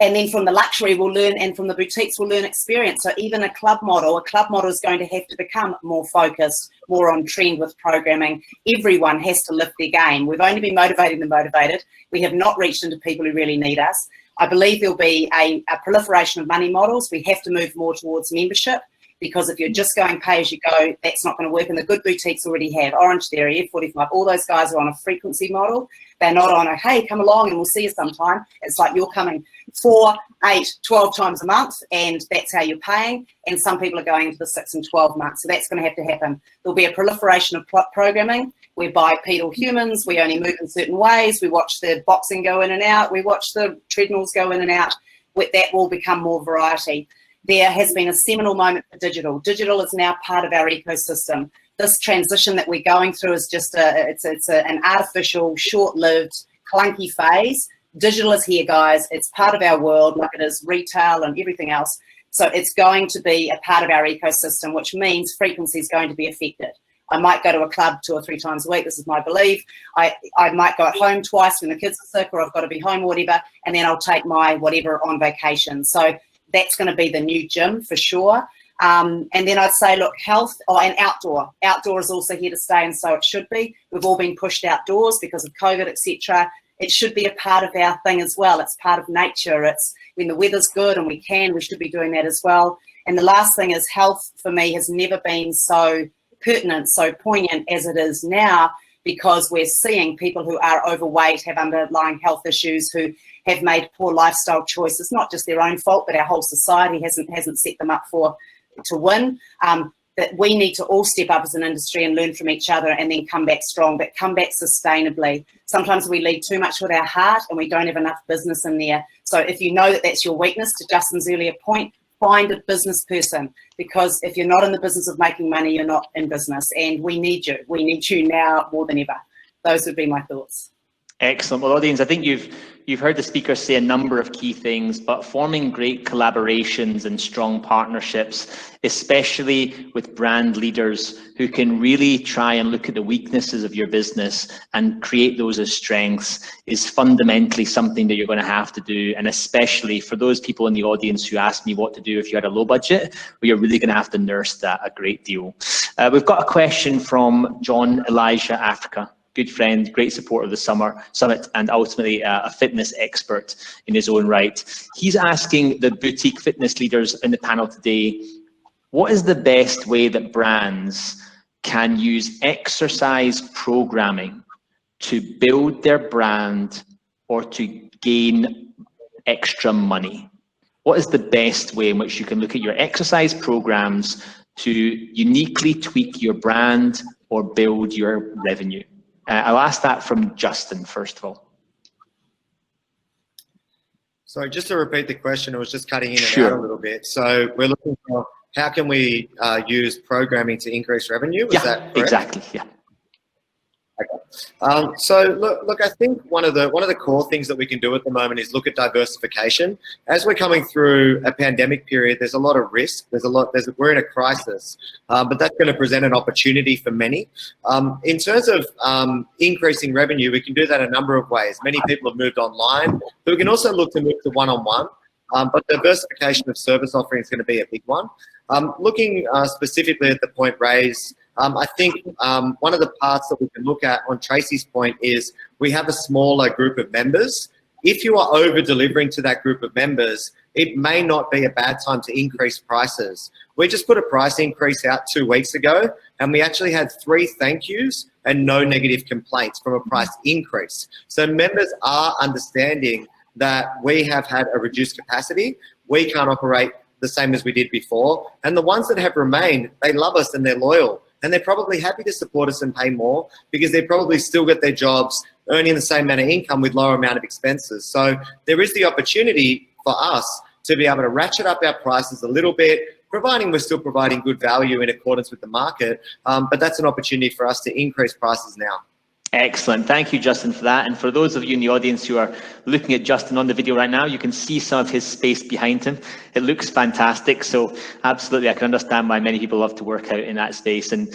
And then from the luxury we'll learn, and from the boutiques we'll learn experience. So even a club model is going to have to become more focused, more on trend with programming. Everyone has to lift their game. We've only been motivating the motivated. We have not reached into people who really need us. I believe there'll be a proliferation of money models. We have to move more towards membership. because if you're just going pay as you go, that's not going to work. And the good boutiques already have Orange Theory, F45. All those guys are on a frequency model. They're not on a, hey, come along and we'll see you sometime. It's like you're coming 4, 8, 12 times a month, and that's how you're paying. And some people are going into the 6 and 12 months. So that's going to have to happen. There'll be a proliferation of programming. We're bipedal humans. We only move in certain ways. We watch the boxing go in and out. We watch the treadmills go in and out. That will become more variety. There has been a seminal moment for digital. Digital is now part of our ecosystem. This transition that we're going through is just an artificial, short-lived, clunky phase. Digital is here, guys. It's part of our world, like it is retail and everything else. So it's going to be a part of our ecosystem, which means frequency is going to be affected. I might go to a club 2 or 3 times a week. This is my belief. I might go at home twice when the kids are sick or I've got to be home or whatever, and then I'll take my whatever on vacation. So that's going to be the new gym for sure. And then I'd say, look, health and outdoor. Outdoor is also here to stay, and so it should be. We've all been pushed outdoors because of COVID, etc. It should be a part of our thing as well. It's part of nature. It's when the weather's good and we should be doing that as well. And the last thing is health for me has never been so pertinent, so poignant as it is now, because we're seeing people who are overweight, have underlying health issues, who have made poor lifestyle choices, not just their own fault, but our whole society hasn't set them up to win. That we need to all step up as an industry and learn from each other and then come back strong, but come back sustainably. Sometimes we lead too much with our heart and we don't have enough business in there. So if you know that that's your weakness, to Justin's earlier point, find a business person, because if you're not in the business of making money, you're not in business, and we need you. We need you now more than ever. Those would be my thoughts. Excellent. Well, audience, I think you've heard the speaker say a number of key things, but forming great collaborations and strong partnerships, especially with brand leaders who can really try and look at the weaknesses of your business and create those as strengths, is fundamentally something that you're going to have to do. And especially for those people in the audience who asked me what to do if you had a low budget, we are really going to have to nurse that a great deal. We've got a question from John Elijah, Africa. Good friend, great supporter of the summit, and ultimately a fitness expert in his own right. He's asking the boutique fitness leaders in the panel today, what is the best way that brands can use exercise programming to build their brand or to gain extra money? What is the best way in which you can look at your exercise programs to uniquely tweak your brand or build your revenue? I'll ask that from Justin, first of all. So just to repeat the question, it was just cutting in and out a little bit. So we're looking for how can we use programming to increase revenue? Is that correct? Exactly, yeah. Okay. So look, I think one of the core things that we can do at the moment is look at diversification. As we're coming through a pandemic period, there's a lot of risk. We're in a crisis, but that's going to present an opportunity for many. In terms of increasing revenue, we can do that a number of ways. Many people have moved online, but we can also look to move to one-on-one. But diversification of service offering is going to be a big one. Looking specifically at the point raised, I think one of the parts that we can look at on Tracy's point is we have a smaller group of members. If you are over delivering to that group of members, it may not be a bad time to increase prices. We just put a price increase out 2 weeks ago, and we actually had 3 thank yous and no negative complaints from a price increase. So members are understanding that we have had a reduced capacity. We can't operate the same as we did before. And the ones that have remained, they love us and they're loyal. And they're probably happy to support us and pay more because they probably still get their jobs earning the same amount of income with lower amount of expenses. So there is the opportunity for us to be able to ratchet up our prices a little bit, providing we're still providing good value in accordance with the market. But that's an opportunity for us to increase prices now. Excellent. Thank you, Justin, for that. And for those of you in the audience who are looking at Justin on the video right now, you can see some of his space behind him. It looks fantastic. So absolutely, I can understand why many people love to work out in that space. And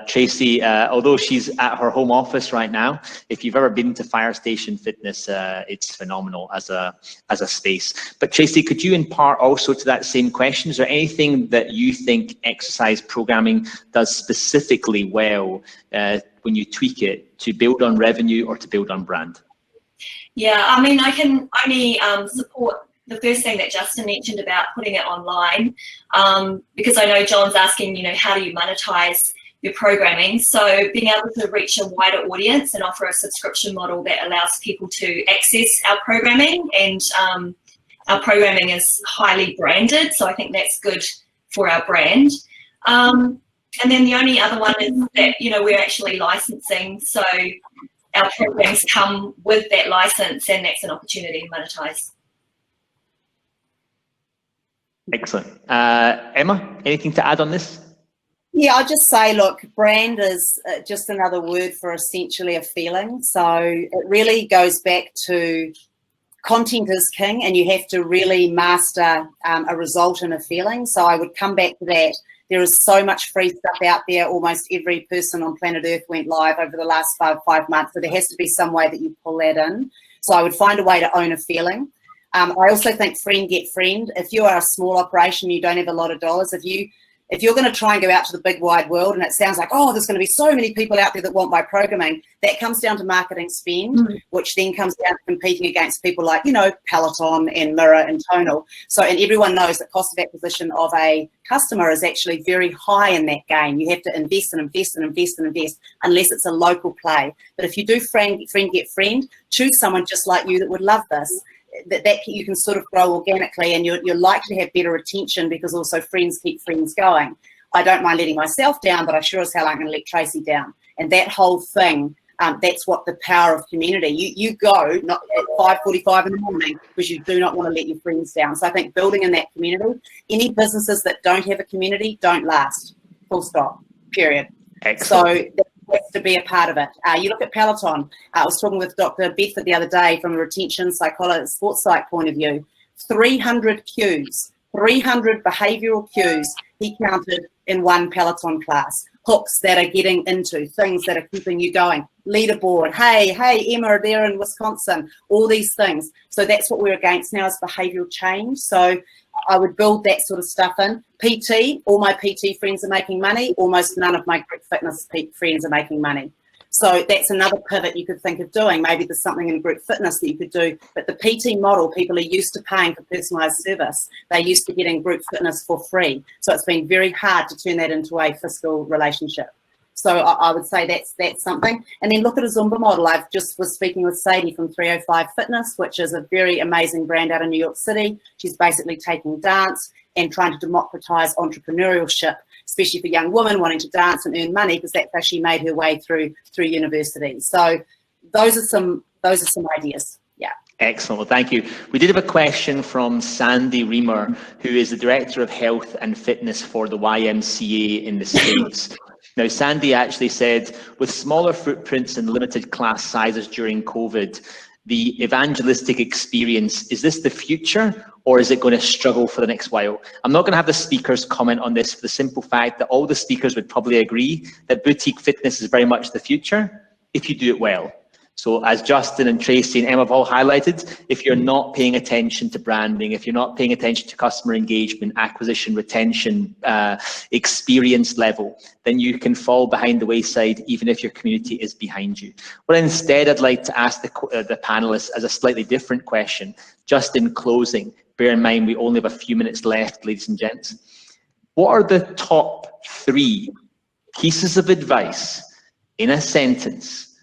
Tracy, although she's at her home office right now, if you've ever been to Fire Station Fitness, it's phenomenal as a space. But Tracy, could you impart also to that same question? Is there anything that you think exercise programming does specifically well when you tweak it to build on revenue or to build on brand? Yeah, I mean, I can only support the first thing that Justin mentioned about putting it online, because I know John's asking, how do you monetize your programming? So being able to reach a wider audience and offer a subscription model that allows people to access our programming, and our programming is highly branded, so I think that's good for our brand. And then the only other one is that, we're actually licensing, so our programs come with that license, and that's an opportunity to monetize. Excellent. Emma, anything to add on this? Yeah, I'll just say, look, brand is just another word for essentially a feeling. So it really goes back to content is king, and you have to really master a result and a feeling. So I would come back to that. There is so much free stuff out there. Almost every person on planet Earth went live over the last five months. So there has to be some way that you pull that in. So I would find a way to own a feeling. I also think friend get friend. If you are a small operation, you don't have a lot of dollars. If you're going to try and go out to the big wide world, and it sounds like, oh, there's going to be so many people out there that want my programming, that comes down to marketing spend, which then comes down to competing against people like, Peloton and Mirror and Tonal. So, and everyone knows that cost of acquisition of a customer is actually very high in that game. You have to invest and invest and invest and invest unless it's a local play. But if you do friend get friend, choose someone just like you that would love this. That you can sort of grow organically, and you're likely to have better retention, because also friends keep friends going. I don't mind letting myself down, but I sure as hell aren't going to let Tracy down. And that whole thing, that's what the power of community. You go not at 5:45 in the morning because you do not want to let your friends down. So I think building in that community, any businesses that don't have a community don't last. Full stop. Period. Excellent. So has to be a part of it. You look at Peloton. I was talking with Dr. Bedford the other day from a retention psychology, sports psych point of view. 300 cues, 300 behavioural cues he counted in one Peloton class. Hooks that are getting into, things that are keeping you going. Leaderboard, hey, Emma, there in Wisconsin, all these things. So that's what we're against now, is behavioural change. So I would build that sort of stuff in. PT, all my PT friends are making money. Almost none of my group fitness friends are making money. So that's another pivot you could think of doing. Maybe there's something in group fitness that you could do. But the PT model, people are used to paying for personalised service. They're used to getting group fitness for free. So it's been very hard to turn that into a fiscal relationship. So I would say that's something. And then look at a Zumba model. I've just was speaking with Sadie from 305 Fitness, which is a very amazing brand out of New York City. She's basically taking dance and trying to democratize entrepreneurship, especially for young women wanting to dance and earn money, because that's how she made her way through university. So those are some ideas. Yeah. Excellent. Well, thank you. We did have a question from Sandy Reamer, who is the Director of Health and Fitness for the YMCA in the States. Now, Sandy actually said, with smaller footprints and limited class sizes during COVID, the evangelistic experience, is this the future, or is it going to struggle for the next while? I'm not going to have the speakers comment on this for the simple fact that all the speakers would probably agree that boutique fitness is very much the future if you do it well. So as Justin and Tracy and Emma have all highlighted, if you're not paying attention to branding, if you're not paying attention to customer engagement, acquisition, retention, experience level, then you can fall behind the wayside even if your community is behind you. But instead, I'd like to ask the panelists as a slightly different question, just in closing. Bear in mind, we only have a few minutes left, ladies and gents. What are the top 3 pieces of advice in a sentence,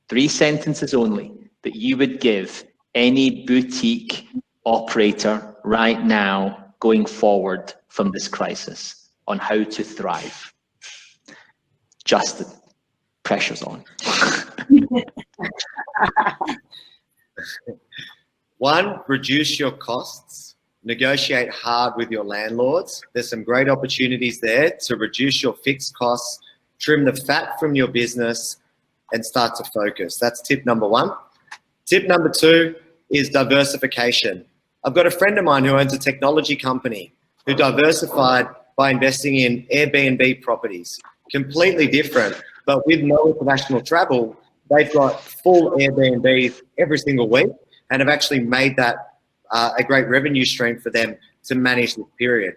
3 sentences only, that you would give any boutique operator right now going forward from this crisis on how to thrive? Justin, pressure's on. 1, reduce your costs. Negotiate hard with your landlords. There's some great opportunities there to reduce your fixed costs, trim the fat from your business, and start to focus. That's tip number 1. Tip number 2 is diversification. I've got a friend of mine who owns a technology company who diversified by investing in Airbnb properties. Completely different, but with no international travel, they've got full Airbnb every single week and have actually made that a great revenue stream for them to manage this period.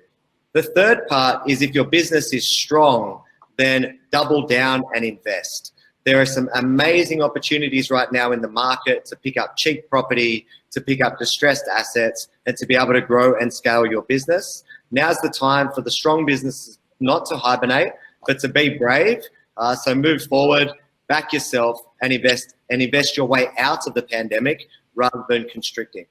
The third part is, if your business is strong, then double down and invest. There are some amazing opportunities right now in the market to pick up cheap property, to pick up distressed assets, and to be able to grow and scale your business. Now's the time for the strong businesses not to hibernate, but to be brave. So move forward, back yourself, and invest your way out of the pandemic rather than constricting.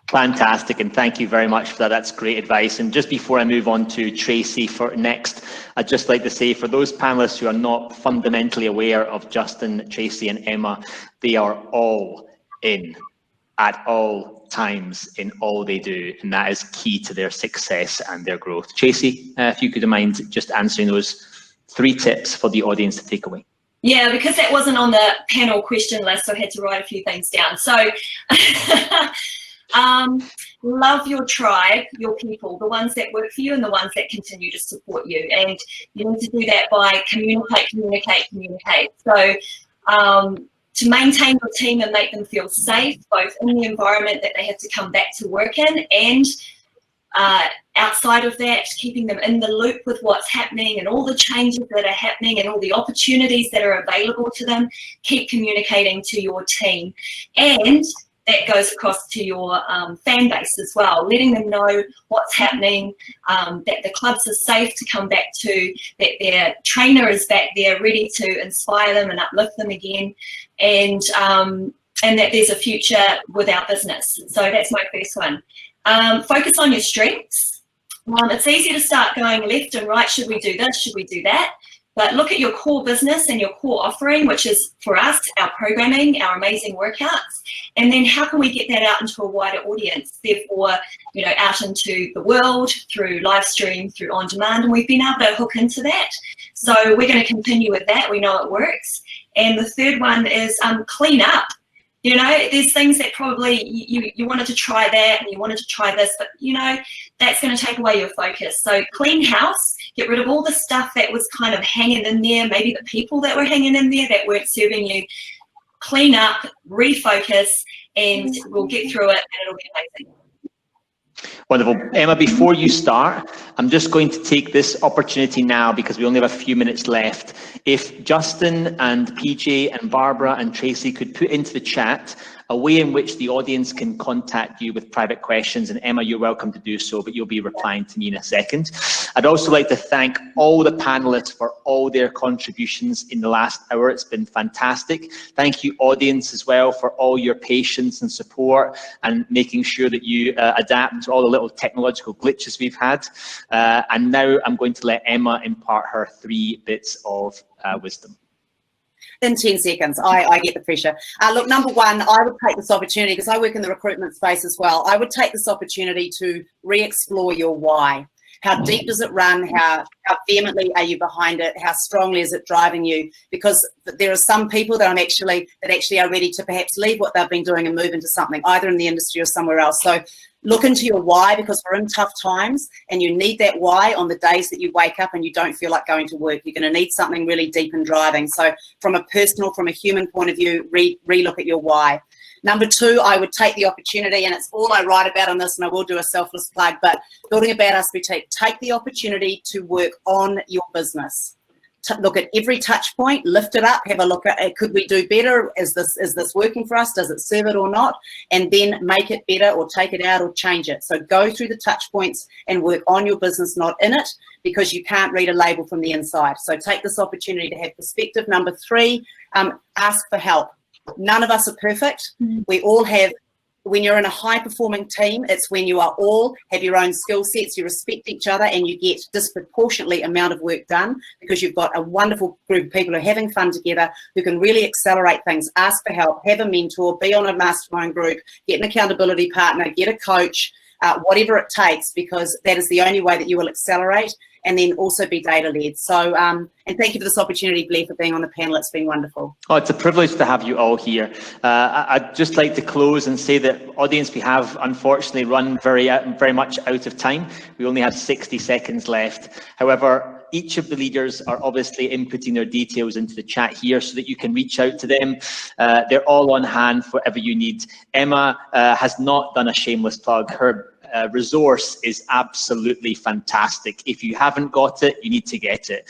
Fantastic, and thank you very much for that. That's great advice. And just before I move on to Tracy for next, I'd just like to say, for those panelists who are not fundamentally aware of Justin, Tracy, and Emma, they are all in at all times in all they do, and that is key to their success and their growth. Tracy, if you could mind just answering those 3 tips for the audience to take away. Yeah, because that wasn't on the panel question list, so I had to write a few things down. So love your tribe, your people, the ones that work for you and the ones that continue to support you. And you need to do that by communicate. So to maintain your team and make them feel safe, both in the environment that they have to come back to work in and outside of that, keeping them in the loop with what's happening and all the changes that are happening and all the opportunities that are available to them. Keep communicating to your team. And that goes across to your fan base as well, letting them know what's happening, that the clubs are safe to come back to, that their trainer is back there ready to inspire them and uplift them again, and that there's a future with our business. So that's my first one. Focus on your strengths. It's easy to start going left and right. Should we do this? Should we do that? But look at your core business and your core offering, which is for us, our programming, our amazing workouts. And then how can we get that out into a wider audience? Therefore, out into the world through live stream, through on demand. And we've been able to hook into that. So we're going to continue with that. We know it works. And the third one is clean up. There's things that probably you wanted to try that and you wanted to try this, but that's going to take away your focus. So clean house, get rid of all the stuff that was kind of hanging in there, maybe the people that were hanging in there that weren't serving you. Clean up, refocus, and we'll get through it and it'll be amazing. Wonderful. Emma, before you start, I'm just going to take this opportunity now, because we only have a few minutes left. If Justin and PJ and Barbara and Tracy could put into the chat a way in which the audience can contact you with private questions, and Emma, you're welcome to do so, but you'll be replying to me in a second. I'd also like to thank all the panelists for all their contributions in the last hour. It's been fantastic. Thank you, audience, as well, for all your patience and support and making sure that you adapt to all the little technological glitches we've had. And now I'm going to let Emma impart her 3 bits of wisdom. In 10 seconds, I get the pressure. Look, number one, I would take this opportunity, because I work in the recruitment space as well. I would take this opportunity to re-explore your why. How deep does it run? How vehemently are you behind it? How strongly is it driving you? Because there are some people that actually are ready to perhaps leave what they've been doing and move into something, either in the industry or somewhere else. So look into your why, because we're in tough times and you need that why on the days that you wake up and you don't feel like going to work. You're going to need something really deep and driving. So from a personal, from a human point of view, re-look at your why. Number 2, I would take the opportunity, and it's all I write about on this, and I will do a selfless plug, but building a Badass Boutique, take the opportunity to work on your business. Look at every touch point, lift it up, have a look at it. Could we do better? Is this working for us? Does it serve it or not? And then make it better or take it out or change it. So go through the touch points and work on your business, not in it, because you can't read a label from the inside. So take this opportunity to have perspective. Number 3, ask for help. None of us are perfect. We all have, when you're in a high performing team, it's when you are all have your own skill sets, you respect each other, and you get disproportionately amount of work done, because you've got a wonderful group of people who are having fun together, who can really accelerate things. Ask for help, have a mentor, be on a mastermind group, get an accountability partner, get a coach, whatever it takes, because that is the only way that you will accelerate. And then also be data-led. So, and thank you for this opportunity, Blair, for being on the panel. It's been wonderful. Oh, it's a privilege to have you all here. I'd just like to close and say that, audience, we have unfortunately run very much out of time. We only have 60 seconds left. However, each of the leaders are obviously inputting their details into the chat here so that you can reach out to them. They're all on hand for whatever you need. Emma has not done a shameless plug. Her resource is absolutely fantastic. If you haven't got it, you need to get it.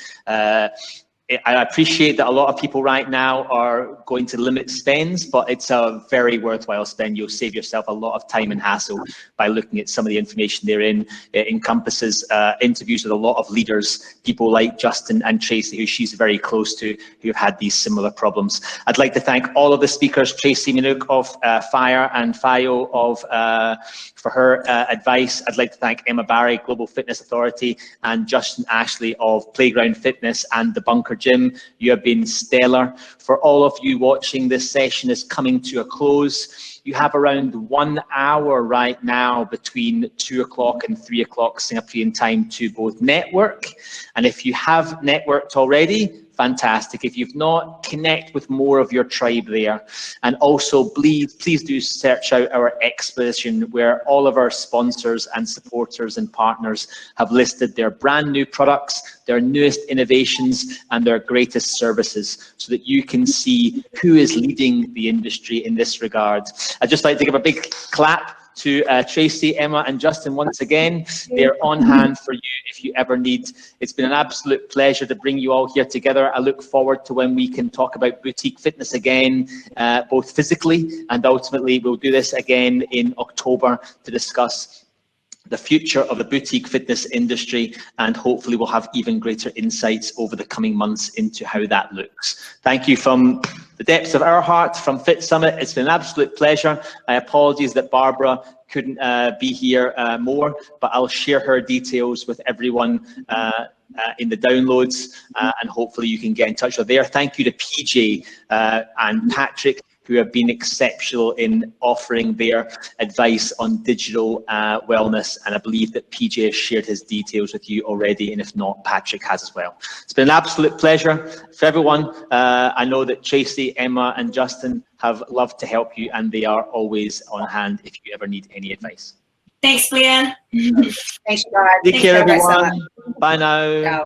I appreciate that a lot of people right now are going to limit spends, but it's a very worthwhile spend. You'll save yourself a lot of time and hassle by looking at some of the information therein. It encompasses interviews with a lot of leaders, people like Justin and Tracy, who she's very close to, who have had these similar problems. I'd like to thank all of the speakers, Tracy Minnoch of FIRE and FIO for her advice. I'd like to thank Emma Barry, Global Fitness Authority, and Justin Ashley of Playground Fitness and the Bunker Gym. You have been stellar. For all of you watching, this session is coming to a close. You have around 1 hour right now between 2 o'clock and 3 o'clock Singaporean time to both network. And if you have networked already, fantastic. If you've not, connect with more of your tribe there. And also, please do search out our exposition, where all of our sponsors and supporters and partners have listed their brand new products, their newest innovations, and their greatest services, so that you can see who is leading the industry in this regard. I'd just like to give a big clap to Tracy, Emma, and Justin once again. They're on hand for you if you ever need. It's been an absolute pleasure to bring you all here together. I look forward to when we can talk about boutique fitness again, both physically, and ultimately we'll do this again in October to discuss the future of the boutique fitness industry, and hopefully we'll have even greater insights over the coming months into how that looks. Thank you from the depths of our heart from Fit Summit. It's been an absolute pleasure. Apologies that Barbara couldn't be here more, but I'll share her details with everyone in the downloads, and hopefully you can get in touch with her there. Thank you to PJ and Patrick, who have been exceptional in offering their advice on digital wellness. And I believe that PJ has shared his details with you already, and if not, Patrick has as well. It's been an absolute pleasure for everyone. I know that Tracy, Emma, and Justin have loved to help you, and they are always on hand if you ever need any advice. Thanks, Blair. Thanks, guys. Take care, everyone. So Bye now. ciao.